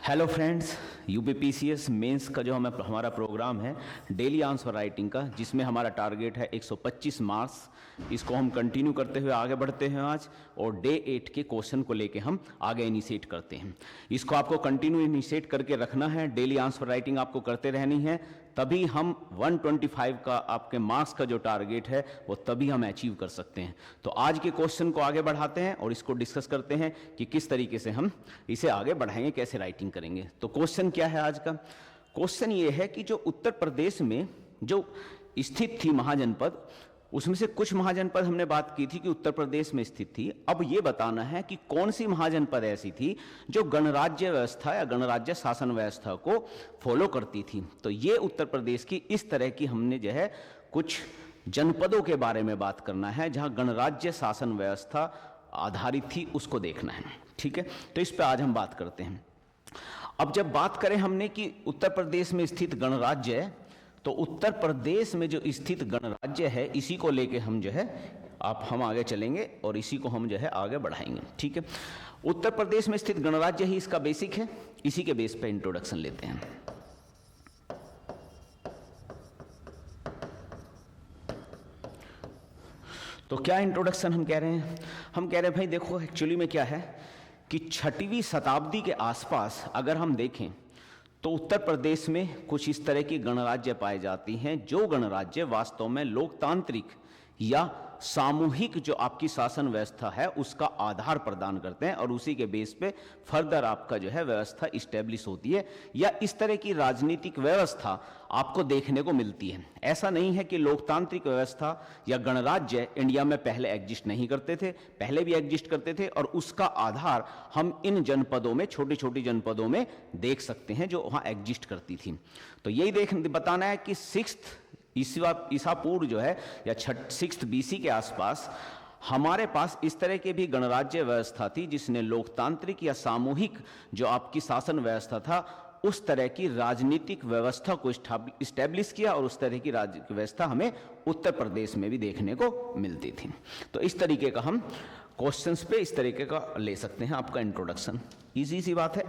Hello friends, UPPCS mains का जो हमारा प्रोग्राम है डेली आंसर राइटिंग का, जिसमें हमारा टारगेट है 125 मार्क्स। इसको हम कंटिन्यू करते हुए आगे बढ़ते हैं आज, और डे 8 के क्वेश्चन को लेके हम आगे इनिशिएट करते हैं। इसको आपको कंटिन्यू इनिशिएट करके रखना है, डेली आंसर राइटिंग आपको करते रहनी है, तभी हम 125 का आपके मार्क्स का जो टारगेट है वो तभी हम अचीव कर सकते हैं। तो आज के क्वेश्चन को आगे बढ़ाते हैं और इसको डिस्कस करते हैं कि किस तरीके से हम इसे आगे बढ़ाएंगे, कैसे राइटिंग करेंगे। तो क्वेश्चन क्या है आज का? क्वेश्चन ये है कि जो उत्तर प्रदेश में जो स्थित थी महाजनपद, उसमें से कुछ महाजनपद हमने बात की थी कि उत्तर प्रदेश में स्थित थी। अब ये बताना है कि कौन सी महाजनपद ऐसी थी जो गणराज्य व्यवस्था या गणराज्य शासन व्यवस्था को फॉलो करती थी। तो ये उत्तर प्रदेश की इस तरह की हमने जो है कुछ जनपदों के बारे में बात करना है जहां गणराज्य शासन व्यवस्था आधारित थी, उसको देखना है। ठीक है, तो इस पर आज हम बात करते हैं। अब जब बात करें हमने कि उत्तर प्रदेश में स्थित गणराज्य है, तो उत्तर प्रदेश में जो स्थित गणराज्य है इसी को लेके हम जो है हम आगे चलेंगे और इसी को हम जो है आगे बढ़ाएंगे। ठीक है, उत्तर प्रदेश में स्थित गणराज्य ही इसका बेसिक है, इसी के बेस पे इंट्रोडक्शन लेते हैं। तो क्या इंट्रोडक्शन हम कह रहे हैं? हम कह रहे हैं भाई देखो, एक्चुअली में क्या है कि 6वीं शताब्दी के आसपास अगर हम देखें तो उत्तर प्रदेश में कुछ इस तरह की गणराज्य पाए जाती हैं जो गणराज्य वास्तव में लोकतांत्रिक या सामूहिक जो आपकी शासन व्यवस्था है उसका आधार प्रदान करते हैं, और उसी के बेस पे फर्दर आपका जो है व्यवस्था इस्टेब्लिश होती है, या इस तरह की राजनीतिक व्यवस्था आपको देखने को मिलती है। ऐसा नहीं है कि लोकतांत्रिक व्यवस्था या गणराज्य इंडिया में पहले एग्जिस्ट नहीं करते थे, पहले भी एग्जिस्ट करते थे, और उसका आधार हम इन जनपदों में, छोटी छोटी जनपदों में देख सकते हैं जो वहाँ एग्जिस्ट करती थी। तो यही बताना है कि 6th ईसा पूर्व जो है या 6th BC के आसपास हमारे पास इस तरह के भी गणराज्य व्यवस्था थी जिसने लोकतांत्रिक या सामूहिक जो आपकी शासन व्यवस्था था उस तरह की राजनीतिक व्यवस्था को इस्टेब्लिश किया, और उस तरह की राजनीतिक व्यवस्था हमें उत्तर प्रदेश में भी देखने को मिलती थी। तो इस तरीके का हम क्वेश्चंस पे इस तरीके का ले सकते हैं आपका इंट्रोडक्शन। इजी सी बात है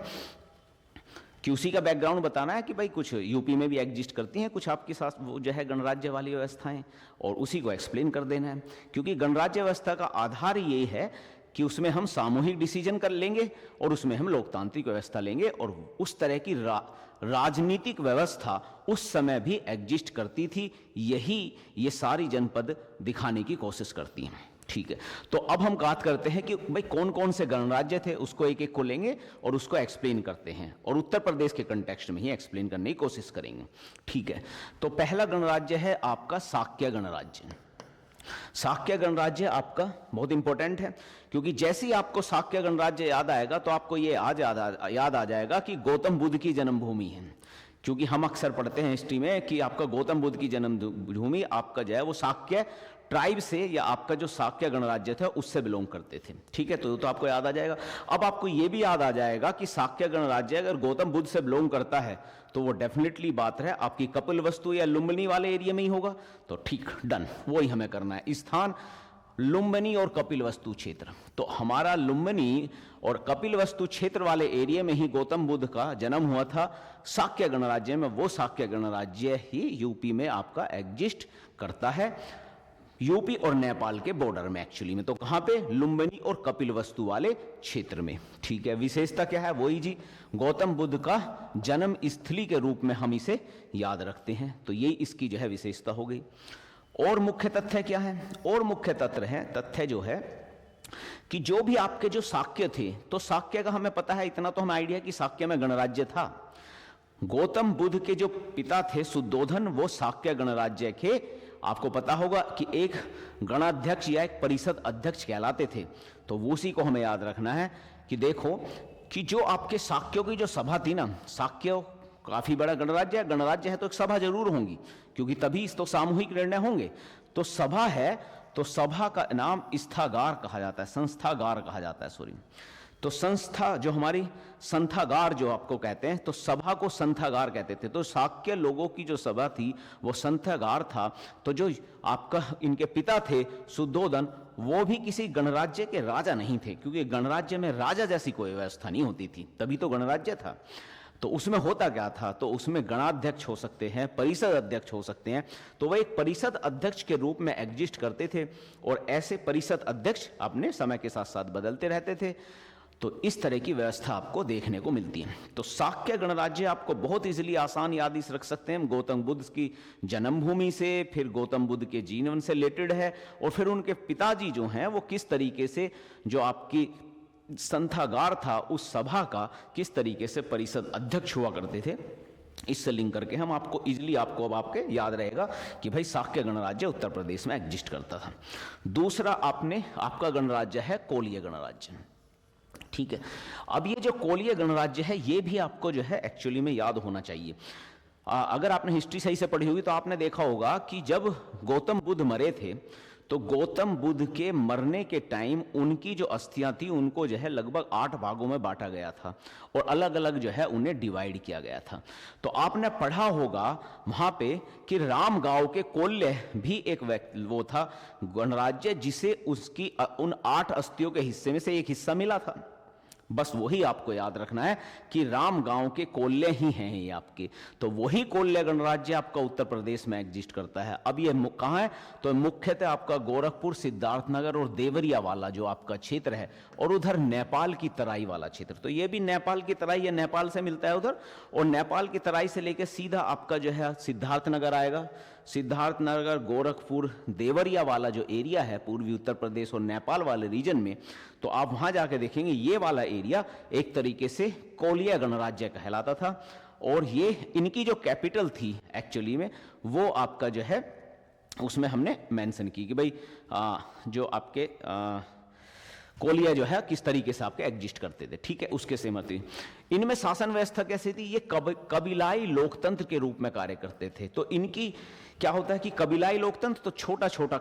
कि उसी का बैकग्राउंड बताना है कि भाई कुछ यूपी में भी एग्जिस्ट करती हैं कुछ आपके साथ वो जो है गणराज्य वाली व्यवस्थाएं, और उसी को एक्सप्लेन कर देना है। क्योंकि गणराज्य व्यवस्था का आधार ये है कि उसमें हम सामूहिक डिसीजन कर लेंगे और उसमें हम लोकतांत्रिक व्यवस्था लेंगे, और उस तरह की राजनीतिक व्यवस्था उस समय भी एग्जिस्ट करती थी। यही ये सारी जनपद दिखाने की कोशिश करती हैं। ठीक है, तो अब हम बात करते हैं कि भाई कौन कौन से गणराज्य थे, उसको एक एक को लेंगे और उसको एक्सप्लेन करते हैं, और उत्तर प्रदेश के कंटेक्स्ट में ही एक्सप्लेन करने की कोशिश करेंगे। ठीक है, तो पहला गणराज्य है आपका शाक्य गणराज्य। शाक्य गणराज्य आपका बहुत इंपॉर्टेंट है, क्योंकि जैसे ही आपको शाक्य गणराज्य याद आएगा तो आपको ये याद आ जाएगा कि गौतम बुद्ध की जन्मभूमि है। क्योंकि हम अक्सर पढ़ते हैं हिस्ट्री में कि आपका गौतम बुद्ध की जन्मभूमि आपका जो है वो शाक्य ट्राइब से, या आपका जो शाक्य गणराज्य था उससे बिलोंग करते थे। ठीक है, तो आपको याद आ जाएगा। अब आपको ये भी याद आ जाएगा कि शाक्य गणराज्य अगर गौतम बुद्ध से बिलोंग करता है तो वो डेफिनेटली बात है आपकी कपिलवस्तु या लुम्बिनी वाले एरिया में ही होगा। तो ठीक, डन, वही हमें करना है। स्थान लुम्बिनी और कपिलवस्तु क्षेत्र। तो हमारा लुम्बिनी और कपिलवस्तु क्षेत्र वाले एरिया में ही गौतम बुद्ध का जन्म हुआ था शाक्य गणराज्य में। वो शाक्य गणराज्य ही यूपी में आपका एग्जिस्ट करता है, यूपी और नेपाल के बॉर्डर में एक्चुअली में। तो कहां पे? लुम्बिनी और कपिलवस्तु वाले क्षेत्र में। ठीक है, विशेषता क्या है? वही जी, गौतम बुद्ध का जन्म स्थली के रूप में हम इसे याद रखते हैं। तो यही इसकी जो है विशेषता हो गई। और मुख्य तथ्य क्या है? और मुख्य तथ्य जो है कि जो भी आपके जो शाक्य थे, तो शाक्य का हमें पता है, इतना तो हमें आइडिया कि शाक्य में गणराज्य था। गौतम बुद्ध के जो पिता थे शुद्धोधन, वो शाक्य गणराज्य के, आपको पता होगा कि एक गणाध्यक्ष या एक परिषद अध्यक्ष कहलाते थे। तो वो उसी को हमें याद रखना है कि देखो कि जो आपके शाक्यों की जो सभा थी ना, शाक्य काफी बड़ा गणराज्य है तो एक सभा जरूर होंगी, क्योंकि तभी तो सामूहिक निर्णय होंगे। तो सभा है, तो सभा का नाम स्थागार कहा जाता है, संस्थागार कहा जाता है, सॉरी। तो संस्था जो हमारी संथागार जो आपको कहते हैं, तो सभा को संथागार कहते थे। तो शाक्य लोगों की जो सभा थी वो संथागार था। तो जो आपका इनके पिता थे सुद्धोधन, वो भी किसी गणराज्य के राजा नहीं थे, क्योंकि गणराज्य में राजा जैसी कोई व्यवस्था नहीं होती थी, तभी तो गणराज्य था। तो उसमें होता क्या था, तो उसमें गणाध्यक्ष हो सकते हैं, परिषद अध्यक्ष हो सकते हैं। तो वह एक परिषद अध्यक्ष के रूप में एग्जिस्ट करते थे, और ऐसे परिषद अध्यक्ष अपने समय के साथ साथ बदलते रहते थे। तो इस तरह की व्यवस्था आपको देखने को मिलती है। तो शाक्य गणराज्य आपको बहुत इजीली आसान याद इस रख सकते हैं। गौतम बुद्ध की जन्मभूमि से, फिर गौतम बुद्ध के जीवन से रिलेटेड है, और फिर उनके पिताजी जो हैं वो किस तरीके से जो आपकी संथागार था उस सभा का किस तरीके से परिषद अध्यक्ष हुआ करते थे, इससे लिंक करके हम आपको इजीली आपको अब आपके याद रहेगा कि भाई शाक्य गणराज्य उत्तर प्रदेश में एग्जिस्ट करता था। दूसरा आपका गणराज्य है कोलीय गणराज्य। ठीक है, अब ये जो कोलीय गणराज्य है ये भी आपको जो है एक्चुअली में याद होना चाहिए। अगर आपने हिस्ट्री सही से पढ़ी होगी तो आपने देखा होगा कि जब गौतम बुद्ध मरे थे, तो गौतम बुद्ध के मरने के टाइम उनकी जो अस्थियां थी उनको जो है लगभग 8 भागों में बांटा गया था, और अलग अलग जो है उन्हें डिवाइड किया गया था। तो आपने पढ़ा होगा वहां पे कि रामगांव के कोल्य भी एक वो था गणराज्य, जिसे उसकी उन 8 अस्थियों के हिस्से में से एक हिस्सा मिला था। बस वही आपको याद रखना है कि रामगांव के कोल्य ही हैं ये आपके। तो वही कोल्य गणराज्य आपका उत्तर प्रदेश में एग्जिस्ट करता है। अब ये कहाँ है, तो मुख्यतः आपका गोरखपुर, सिद्धार्थनगर और देवरिया वाला जो आपका क्षेत्र है, और उधर नेपाल की तराई वाला क्षेत्र। तो ये भी नेपाल की तराई है, नेपाल से मिलता है उधर, और नेपाल की तराई से लेकर सीधा आपका जो है सिद्धार्थनगर आएगा। सिद्धार्थनगर, गोरखपुर, देवरिया वाला जो एरिया है पूर्वी उत्तर प्रदेश और नेपाल वाले रीजन में, तो आप वहां जाके देखेंगे ये वाला एरिया एक तरीके से कोलीय गणराज्य कहलाता था। और ये इनकी जो कैपिटल थी एक्चुअली में वो आपका जो है उसमें हमने मेंशन की कि भाई जो आपके कोलिया जो है किस तरीके से आपके एग्जिस्ट करते थे। ठीक है, उसके सहमति। इनमें शासन व्यवस्था कैसी थी, ये कबीलाई लोकतंत्र के रूप में कार्य करते थे। तो इनकी क्या होता है कि कबीलाई लोकतंत्र, तो छोटा छोटा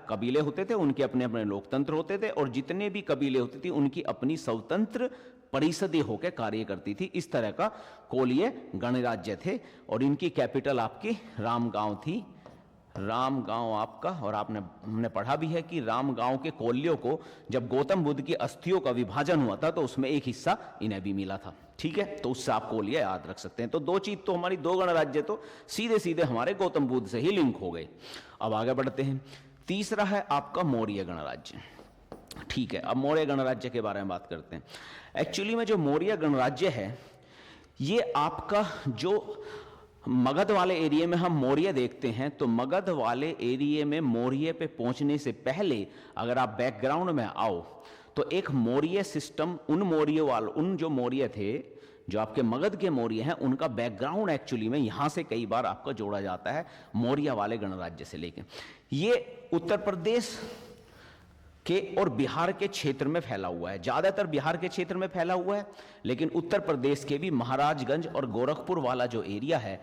कबीले होते थे, उनके अपने अपने लोकतंत्र होते थे, और जितने भी कबीले होती थी उनकी अपनी स्वतंत्र परिषदें होकर कार्य करती थी। इस तरह का कोलीय गणराज्य थे, और इनकी कैपिटल आपकी रामगांव थी। रामगांव आपका, और हमने पढ़ा भी है कि रामगांव के कोल्यों को जब गौतम बुद्ध की अस्थियों का विभाजन हुआ था तो उसमें एक हिस्सा इन्हें भी मिला था। ठीक है, तो उससे आप कोलिया याद रख सकते हैं। तो दो चीज तो हमारी, 2 गणराज्य तो सीधे सीधे हमारे गौतम बुद्ध से ही लिंक हो गए। अब आगे बढ़ते हैं। तीसरा है आपका मौर्य गणराज्य। ठीक है, अब मौर्य गणराज्य के बारे में बात करते हैं। एक्चुअली में जो मौर्य गणराज्य है ये आपका जो मगध वाले एरिया में हम मौर्य देखते हैं, तो मगध वाले एरिया में मौर्य पे पहुंचने से पहले अगर आप बैकग्राउंड में आओ तो एक मौर्य सिस्टम, उन जो मौर्य थे, जो आपके मगध के मौर्य हैं, उनका बैकग्राउंड एक्चुअली में यहां से कई बार आपका जोड़ा जाता है मौर्य वाले गणराज्य से लेकर। ये उत्तर प्रदेश के और बिहार के क्षेत्र में फैला हुआ है, ज्यादातर बिहार के क्षेत्र में फैला हुआ है, लेकिन उत्तर प्रदेश के भी महाराजगंज और गोरखपुर वाला जो एरिया है,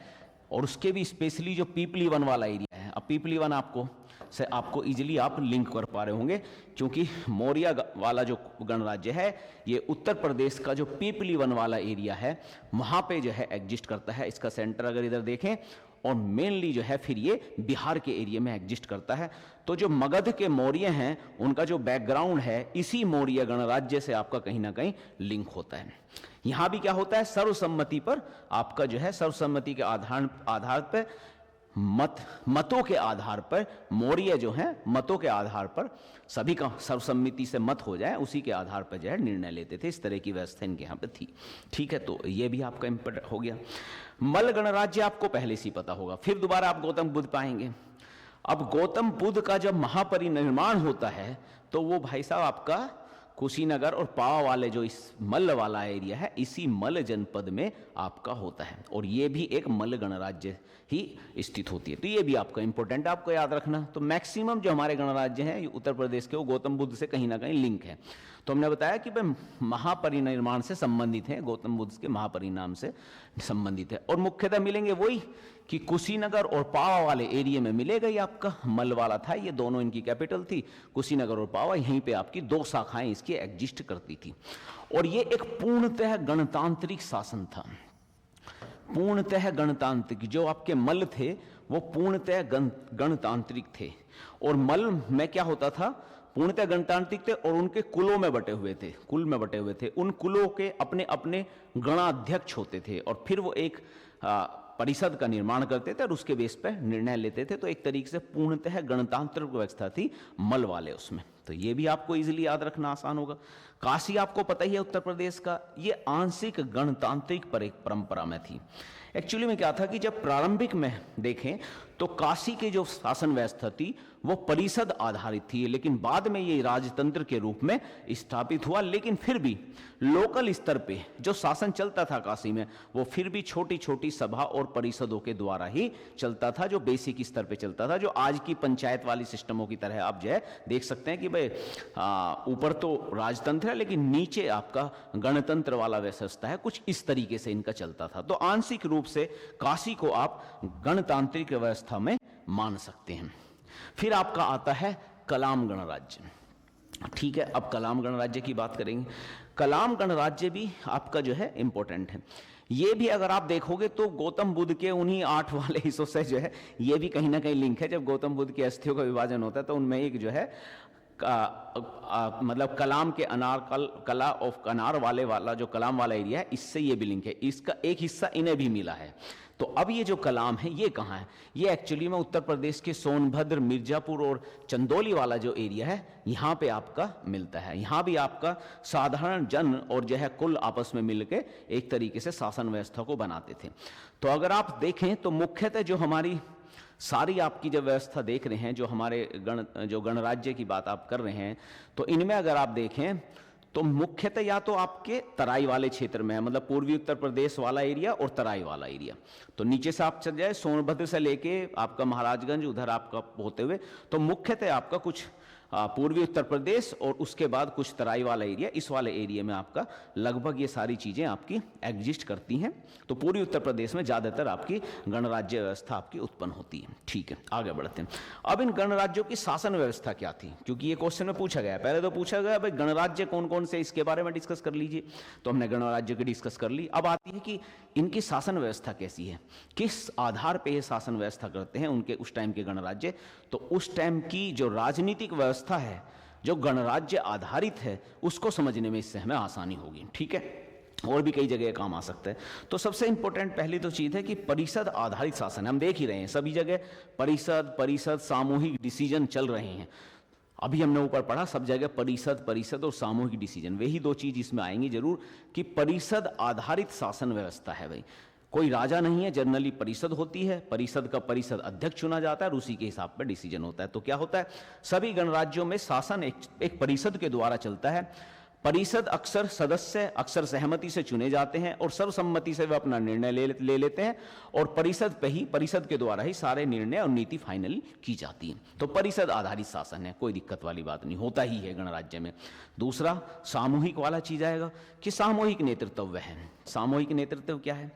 और उसके भी स्पेशली जो पीपली वन वाला एरिया है। अब पीपली वन आपको इजीली आप लिंक कर पा रहे होंगे, क्योंकि मौर्य वाला जो गणराज्य है ये उत्तर प्रदेश का जो पीपली वन वाला एरिया है वहां पे जो है एग्जिस्ट करता है। इसका सेंटर अगर इधर देखें, और मेनली जो है फिर ये बिहार के एरिया में एग्जिस्ट करता है। तो जो मगध के मौर्य हैं उनका जो बैकग्राउंड है इसी मौर्य गणराज्य से आपका कहीं ना कहीं लिंक होता है। यहां भी क्या होता है, सर्वसम्मति पर आपका जो है, सर्वसम्मति के आधार पर मतों के आधार पर मौर्य जो है मतों के आधार पर सभी का सर्वसम्मति से मत हो जाए उसी के आधार पर जो है निर्णय लेते थे। इस तरह की व्यवस्था इनके यहाँ पे थी। ठीक है, तो ये भी आपका इंपॉर्टेंट हो गया। मल्ल गणराज्य आपको पहले से पता होगा, फिर दोबारा आप गौतम बुद्ध पाएंगे। अब गौतम बुद्ध का जब महापरिनिर्वाण होता है तो वो भाई साहब आपका कुशीनगर और पावा वाले जो इस मल्ल वाला एरिया है, इसी मल्ल जनपद में आपका होता है, और ये भी एक मल्ल गणराज्य ही स्थित होती है। तो ये भी आपका इंपॉर्टेंट, आपको याद रखना। तो मैक्सिमम जो हमारे गणराज्य हैं उत्तर प्रदेश के, वो गौतम बुद्ध से कहीं ना कहीं लिंक है। तो हमने बताया कि भाई महापरिनिर्वाण से संबंधित है, गौतम बुद्ध के महापरिणाम से संबंधित है। और मुख्यतः मिलेंगे वही कि कुशीनगर और पावा वाले एरिया में मिलेगा। ये आपका मल वाला था, ये दोनों इनकी कैपिटल थी, कुशीनगर और पावा। यहीं पे आपकी दो शाखाएं इसकी एग्जिस्ट करती थी। और ये एक पूर्णतः गणतांत्रिक शासन था, पूर्णतः गणतांत्रिक। जो आपके मल थे वो पूर्णतः गणतांत्रिक थे। और मल में क्या होता था, पूर्णतः गणतांत्रिक थे और उनके कुलों में बटे हुए थे, कुल में बटे हुए थे। उन कुलों के अपने अपने गणाध्यक्ष होते थे और फिर वो एक परिषद का निर्माण करते थे और उसके बेस पर निर्णय लेते थे। तो एक तरीके से पूर्णतः गणतांत्रिक व्यवस्था थी मल वाले उसमें। तो ये भी आपको इजीली याद रखना आसान होगा। काशी आपको पता ही है उत्तर प्रदेश का, ये आंशिक गणतांत्रिक पर एक परंपरा में थी। एक्चुअली में क्या था कि जब प्रारंभिक में देखें तो काशी की जो शासन व्यवस्था थी वो परिषद आधारित थी, लेकिन बाद में ये राजतंत्र के रूप में स्थापित हुआ। लेकिन फिर भी लोकल स्तर पे जो शासन चलता था काशी में वो फिर भी छोटी छोटी सभा और परिषदों के द्वारा ही चलता था, जो बेसिक स्तर पे चलता था, जो आज की पंचायत वाली सिस्टमों की तरह आप जो है देख सकते हैं कि भाई ऊपर तो राजतंत्र है लेकिन नीचे आपका गणतंत्र वाला व्यवस्था है, कुछ इस तरीके से इनका चलता था। तो आंशिक रूप से काशी को आप गणतांत्रिक व्यवस्था में मान सकते हैं। फिर आपका आता है कलाम गणराज्य। ठीक है, अब कलाम गणराज्य की बात करेंगे। कलाम गणराज्य भी आपका जो है इंपॉर्टेंट है। ये भी अगर आप देखोगे तो गौतम बुद्ध के उन्हीं 8 वाले हिस्सों से जो है ये भी कहीं ना कहीं लिंक है। जब गौतम बुद्ध की अस्थियों का विभाजन होता है तो उनमें एक जो है मतलब कलाम के अनार कला ऑफ अनार वाला जो कलाम वाला एरिया है, इससे ये भी लिंक है। इसका एक हिस्सा इन्हें भी मिला है। तो अब ये जो कलाम है ये कहाँ है, ये एक्चुअली में उत्तर प्रदेश के सोनभद्र, मिर्जापुर और चंदौली वाला जो एरिया है यहाँ पे आपका मिलता है। यहाँ भी आपका साधारण जन और जो है कुल आपस में मिलकर एक तरीके से शासन व्यवस्था को बनाते थे। तो अगर आप देखें तो मुख्यतः जो हमारी सारी आपकी जब व्यवस्था देख रहे हैं, जो हमारे जो गणराज्य की बात आप कर रहे हैं, तो इनमें अगर आप देखें तो मुख्यतः या तो आपके तराई वाले क्षेत्र में है, मतलब पूर्वी उत्तर प्रदेश वाला एरिया और तराई वाला एरिया। तो नीचे से आप चल जाए सोनभद्र से लेके आपका महाराजगंज उधर आपका होते हुए, तो मुख्यतः आपका कुछ पूर्वी उत्तर प्रदेश और उसके बाद कुछ तराई वाला एरिया, इस वाले एरिया में आपका लगभग ये सारी चीज़ें आपकी एग्जिस्ट करती हैं। तो पूर्वी उत्तर प्रदेश में ज़्यादातर आपकी गणराज्य व्यवस्था आपकी उत्पन्न होती है। ठीक है, आगे बढ़ते हैं। अब इन गणराज्यों की शासन व्यवस्था क्या थी, क्योंकि ये क्वेश्चन में पूछा गया। पहले तो पूछा गया भाई गणराज्य कौन कौन से, इसके बारे में डिस्कस कर लीजिए। तो हमने गणराज्य की डिस्कस कर ली। अब आती है कि इनकी शासन व्यवस्था कैसी है, किस आधार पर ये शासन व्यवस्था करते हैं उनके उस टाइम के गणराज्य। तो उस टाइम की जो राजनीतिक व्यवस्था है जो गणराज्य आधारित है उसको समझने में इससे हमें आसानी होगी। ठीक है, और भी कई जगह काम आ सकता है। तो सबसे इंपॉर्टेंट पहली तो चीज है कि परिषद आधारित शासन। हम देख ही रहे हैं सभी जगह परिषद सामूहिक डिसीजन चल रहे हैं। अभी हमने ऊपर पढ़ा सब जगह परिषद और सामूहिक डिसीजन, वही दो चीज इसमें आएंगी जरूर कि परिषद आधारित शासन व्यवस्था है। भाई कोई राजा नहीं है, जनरली परिषद होती है, परिषद का परिषद अध्यक्ष चुना जाता है और उसी के हिसाब पर डिसीजन होता है। तो क्या होता है, सभी गणराज्यों में शासन एक परिषद के द्वारा चलता है। परिषद अक्सर सदस्य अक्सर सहमति से चुने जाते हैं और सर्वसम्मति से वे अपना निर्णय ले लेते हैं और परिषद के द्वारा ही सारे निर्णय और नीति फाइनल की जाती है। तो परिषद आधारित शासन है, कोई दिक्कत वाली बात नहीं, होता ही है गणराज्य में। दूसरा सामूहिक वाला चीज आएगा कि सामूहिक नेतृत्व है। सामूहिक नेतृत्व क्या है,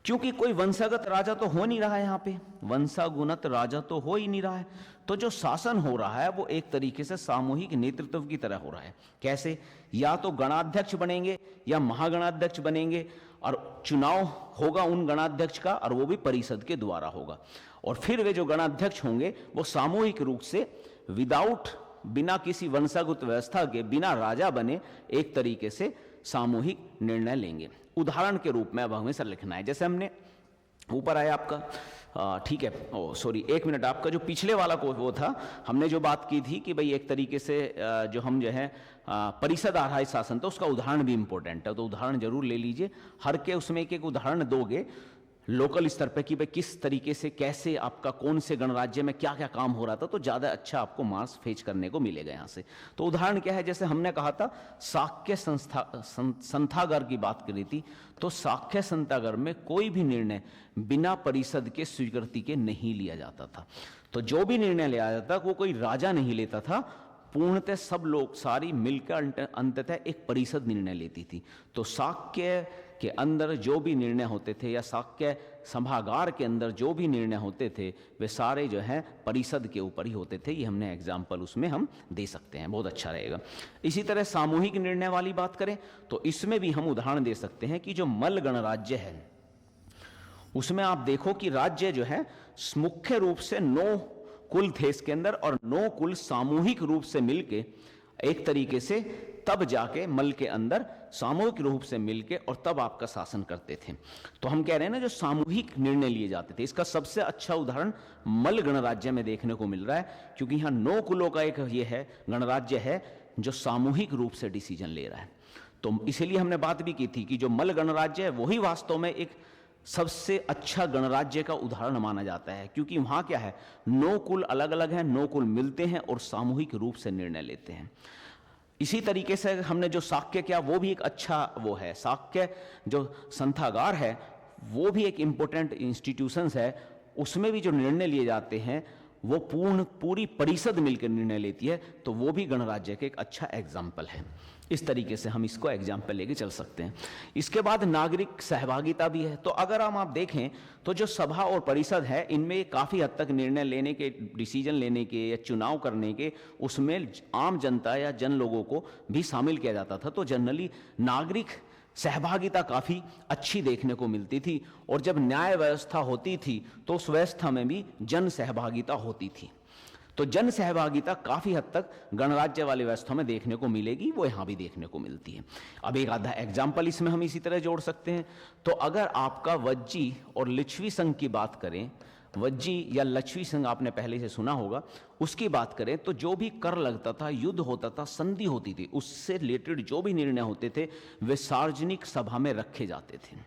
क्योंकि कोई वंशागत राजा तो हो नहीं रहा है, यहाँ पे वंशागुणत राजा तो हो ही नहीं रहा है। तो जो शासन हो रहा है वो एक तरीके से सामूहिक नेतृत्व की तरह हो रहा है। कैसे, या तो गणाध्यक्ष बनेंगे या महागणाध्यक्ष बनेंगे और चुनाव होगा उन गणाध्यक्ष का और वो भी परिषद के द्वारा होगा। और फिर वे जो गणाध्यक्ष होंगे वो सामूहिक रूप से बिना किसी वंशागत व्यवस्था के, बिना राजा बने एक तरीके से सामूहिक निर्णय लेंगे। उदाहरण के रूप में अब हमेशा लिखना है, जैसे हमने ऊपर आया आपका ठीक है, एक मिनट, आपका जो पिछले वाला को वो था, हमने जो बात की थी कि भाई एक तरीके से जो हम जो है परिषद आधारित शासन, तो उसका उदाहरण भी इंपॉर्टेंट है। तो उदाहरण जरूर ले लीजिए, हर के उसमें एक उदाहरण दोगे लोकल स्तर पे कि भाई किस तरीके से कैसे आपका कौन से गणराज्य में क्या क्या काम हो रहा था, तो ज़्यादा अच्छा आपको मार्क्स फेच करने को मिलेगा यहाँ से। तो उदाहरण क्या है, जैसे हमने कहा था शाक्य संस्थागार की बात करी थी, तो शाक्य संस्थागार में कोई भी निर्णय बिना परिषद के स्वीकृति के नहीं लिया जाता था। तो जो भी निर्णय लिया जाता वो कोई राजा नहीं लेता था, पूर्णतः सब लोग सारी मिलकर अंततः एक परिषद निर्णय लेती थी। तो शाक्य के अंदर जो भी निर्णय होते थे या शाक्य सभागार के अंदर जो भी निर्णय होते थे वे सारे जो है परिषद के ऊपर ही होते थे। ये हमने एग्जाम्पल उसमें हम दे सकते हैं, बहुत अच्छा रहेगा। इसी तरह सामूहिक निर्णय वाली बात करें तो इसमें भी हम उदाहरण दे सकते हैं कि जो मल्ल गणराज्य है उसमें आप देखो कि राज्य जो है मुख्य रूप से 9 कुल थे इसके अंदर, और 9 कुल सामूहिक रूप से मिलके एक तरीके से तब जाके मल के अंदर सामूहिक रूप से मिलके और तब आपका शासन करते थे। तो हम कह रहे हैं ना जो सामूहिक निर्णय लिए जाते थे, इसका सबसे अच्छा उदाहरण मल गणराज्य में देखने को मिल रहा है, क्योंकि यहाँ 9 कुलों का एक ये है गणराज्य है जो सामूहिक रूप से डिसीजन ले रहा है। तो इसीलिए हमने बात भी की थी कि जो मल गणराज्य है वही वास्तव में एक सबसे अच्छा गणराज्य का उदाहरण माना जाता है, क्योंकि वहां क्या है 9 कुल अलग अलग हैं, 9 कुल मिलते हैं और सामूहिक रूप से निर्णय लेते हैं। इसी तरीके से हमने जो शाक्य किया वो भी एक अच्छा वो है। शाक्य जो संथागार है वो भी एक इम्पोर्टेंट इंस्टीट्यूशंस है, उसमें भी जो निर्णय लिए जाते हैं वो पूरी परिषद मिलकर निर्णय लेती है, तो वो भी गणराज्य के एक अच्छा एग्जाम्पल है। इस तरीके से हम इसको एग्जाम्पल लेके चल सकते हैं। इसके बाद नागरिक सहभागिता भी है। तो अगर हम आप देखें तो जो सभा और परिषद है इनमें काफ़ी हद तक निर्णय लेने के, डिसीजन लेने के या चुनाव करने के, उसमें आम जनता या जन लोगों को भी शामिल किया जाता था। तो जनरली नागरिक सहभागिता काफ़ी अच्छी देखने को मिलती थी, और जब न्याय व्यवस्था होती थी तो उस व्यवस्था में भी जन सहभागिता होती थी। तो जन सहभागिता काफ़ी हद तक गणराज्य वाली व्यवस्था में देखने को मिलेगी, वो यहाँ भी देखने को मिलती है। अब एक आधा एग्जाम्पल इसमें हम इसी तरह जोड़ सकते हैं। तो अगर आपका वज्जी और लिच्छवी संघ की बात करें, वज्जी या लच्छवी संघ आपने पहले से सुना होगा, उसकी बात करें तो जो भी कर लगता था, युद्ध होता था, संधि होती थी, उससे रिलेटेड जो भी निर्णय होते थे वे सार्वजनिक सभा में रखे जाते थे।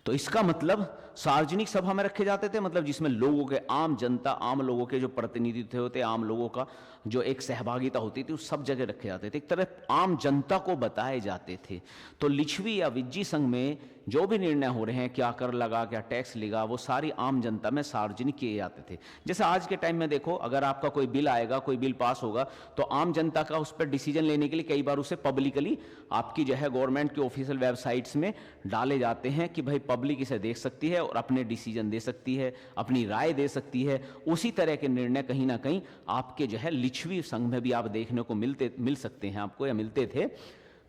तो इसका मतलब सार्वजनिक सभा में रखे जाते थे, मतलब जिसमें लोगों के, आम जनता, आम लोगों के जो प्रतिनिधित्व होते, आम लोगों का जो एक सहभागिता होती थी, उस सब जगह रखे जाते थे, एक तरह आम जनता को बताए जाते थे। तो लिच्छवी या विज्जी संघ में जो भी निर्णय हो रहे हैं, क्या कर लगा, क्या टैक्स लगा, वो सारी आम जनता में सार्वजनिक किए जाते थे। जैसे आज के टाइम में देखो, अगर आपका कोई बिल आएगा, कोई बिल पास होगा, तो आम जनता का उस पर डिसीजन लेने के लिए कई बार उसे पब्लिकली आपकी जो है गवर्नमेंट की ऑफिशियल वेबसाइट्स में डाले जाते हैं कि भाई पब्लिक इसे देख सकती है और अपने डिसीजन दे सकती है, अपनी राय दे सकती है। उसी तरह के निर्णय कहीं ना कहीं आपके जो है लिच्छवी संघ में भी आप देखने को मिल सकते हैं आपको, या मिलते थे।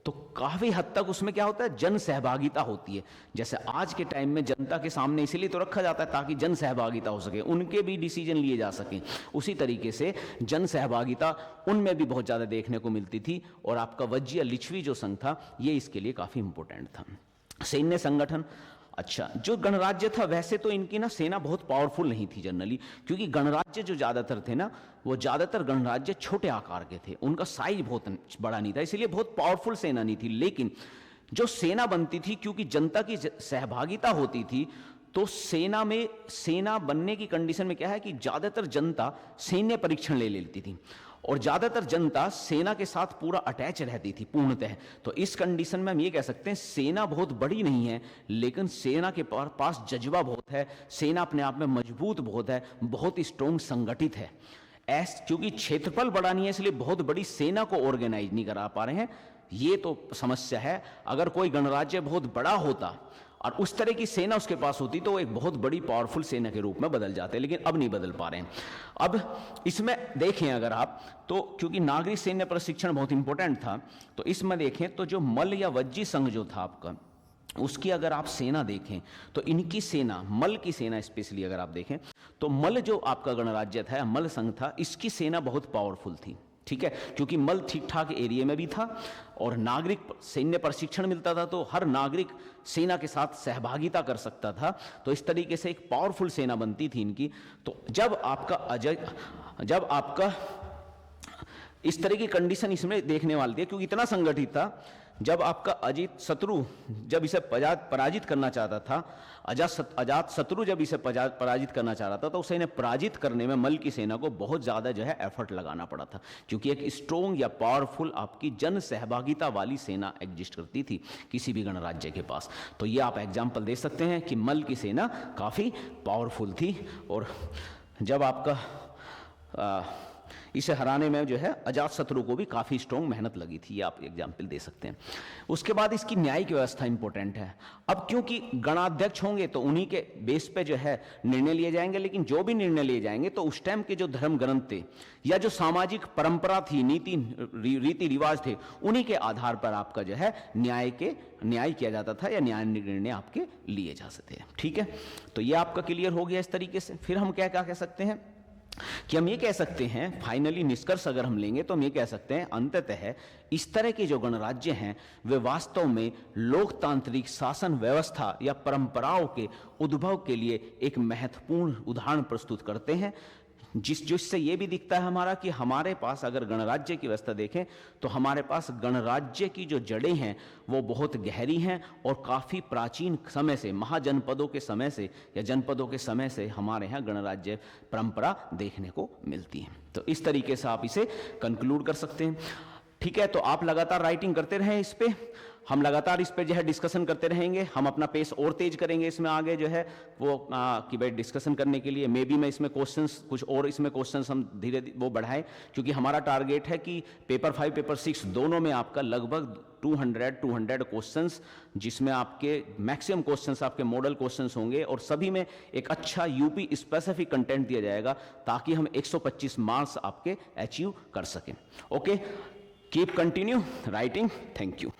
तो काफी हद तक उसमें क्या होता है, जन सहभागिता होती है। जैसे आज के टाइम में जनता के सामने इसीलिए तो रखा जाता है ताकि जन सहभागिता हो सके, उनके भी डिसीजन लिए जा सके। उसी तरीके से जन सहभागिता उनमें भी बहुत ज्यादा देखने को मिलती थी, और आपका वज्जी या लिच्छवी जो संघ था ये इसके लिए काफी इंपॉर्टेंट था। सैन्य संगठन, अच्छा, जो गणराज्य था वैसे तो इनकी ना सेना बहुत पावरफुल नहीं थी जनरली, क्योंकि गणराज्य जो ज़्यादातर थे ना, वो ज़्यादातर गणराज्य छोटे आकार के थे, उनका साइज बहुत बड़ा नहीं था, इसलिए बहुत पावरफुल सेना नहीं थी। लेकिन जो सेना बनती थी, क्योंकि जनता की सहभागिता होती थी, तो सेना में, सेना बनने की कंडीशन में क्या है कि ज़्यादातर जनता सैन्य परीक्षण ले लेती थी, और ज़्यादातर जनता सेना के साथ पूरा अटैच रहती थी पूर्णतः। तो इस कंडीशन में हम ये कह सकते हैं सेना बहुत बड़ी नहीं है, लेकिन सेना के पास जज्बा बहुत है, सेना अपने आप में मजबूत बहुत है, बहुत स्ट्रॉन्ग संगठित है। क्योंकि क्षेत्रफल बड़ा नहीं है इसलिए बहुत बड़ी सेना को ऑर्गेनाइज नहीं करा पा रहे हैं, ये तो समस्या है। अगर कोई गणराज्य बहुत बड़ा होता और उस तरह की सेना उसके पास होती तो वो एक बहुत बड़ी पावरफुल सेना के रूप में बदल जाते, लेकिन अब नहीं बदल पा रहे हैं। अब इसमें देखें अगर आप तो, क्योंकि नागरिक सैन्य प्रशिक्षण बहुत इंपॉर्टेंट था, तो इसमें देखें तो जो मल या वज्जी संघ जो था आपका, उसकी अगर आप सेना देखें तो इनकी सेना, मल की सेना स्पेशली अगर आप देखें तो मल जो आपका गणराज्य था, मल संघ था, इसकी सेना बहुत पावरफुल थी। ठीक है, क्योंकि मल ठीक ठाक एरिया में भी था और नागरिक सैन्य प्रशिक्षण मिलता था, तो हर नागरिक सेना के साथ सहभागिता कर सकता था। तो इस तरीके से एक पावरफुल सेना बनती थी इनकी। तो जब आपका इस तरह की कंडीशन इसमें देखने वाली थी, क्योंकि इतना संगठित था, जब आपका अजीत शत्रु जब इसे पराजित करना चाहता था, अजात शत्रु जब इसे पराजित करना चाह रहा था, तो उसे इन्हें पराजित करने में मल की सेना को बहुत ज़्यादा जो है एफर्ट लगाना पड़ा था, क्योंकि एक स्ट्रॉन्ग या पावरफुल आपकी जन सहभागिता वाली सेना एग्जिस्ट करती थी किसी भी गणराज्य के पास। तो ये आप एग्जाम्पल दे सकते हैं कि मल की सेना काफ़ी पावरफुल थी। और जब आपका इसे हराने में जो है अजातशत्रु को भी काफ़ी स्ट्रॉन्ग मेहनत लगी थी, ये आप एग्जाम्पल दे सकते हैं। उसके बाद इसकी न्यायिक व्यवस्था इंपॉर्टेंट है। अब क्योंकि गणाध्यक्ष होंगे तो उन्हीं के बेस पे जो है निर्णय लिए जाएंगे, लेकिन जो भी निर्णय लिए जाएंगे तो उस टाइम के जो धर्म ग्रंथ थे या जो सामाजिक परंपरा थी, रीति रिवाज थे, उन्हीं के आधार पर आपका जो है न्याय किया जाता था या न्याय निर्णय आपके लिए जा सकते हैं। ठीक है, तो ये आपका क्लियर हो गया इस तरीके से। फिर हम क्या क्या कह सकते हैं कि हम ये कह सकते हैं, फाइनली निष्कर्ष अगर हम लेंगे तो हम ये कह सकते हैं अंततः इस तरह के जो गणराज्य हैं वे वास्तव में लोकतांत्रिक शासन व्यवस्था या परंपराओं के उद्भव के लिए एक महत्वपूर्ण उदाहरण प्रस्तुत करते हैं, जिससे ये भी दिखता है हमारा कि हमारे पास अगर गणराज्य की व्यवस्था देखें तो हमारे पास गणराज्य की जो जड़ें हैं वो बहुत गहरी हैं और काफ़ी प्राचीन समय से, महाजनपदों के समय से या जनपदों के समय से हमारे यहाँ गणराज्य परंपरा देखने को मिलती है। तो इस तरीके से आप इसे कंक्लूड कर सकते हैं। ठीक है, तो आप लगातार राइटिंग करते रहें इस पे, हम लगातार इस पे जो है डिस्कशन करते रहेंगे। हम अपना पेस और तेज करेंगे इसमें आगे जो है वो कि भाई डिस्कशन करने के लिए मे बी मैं इसमें क्वेश्चंस कुछ और इसमें क्वेश्चंस हम धीरे वो बढ़ाएं, क्योंकि हमारा टारगेट है कि पेपर 5 पेपर 6 दोनों में आपका लगभग 200 क्वेश्चंस, जिसमें आपके मैक्सिमम क्वेश्चंस आपके मॉडल क्वेश्चंस होंगे और सभी में एक अच्छा यूपी स्पेसिफिक कंटेंट दिया जाएगा ताकि हम 125 मार्क्स आपके अचीव कर सकें। Okay, keep continue writing. Thank you.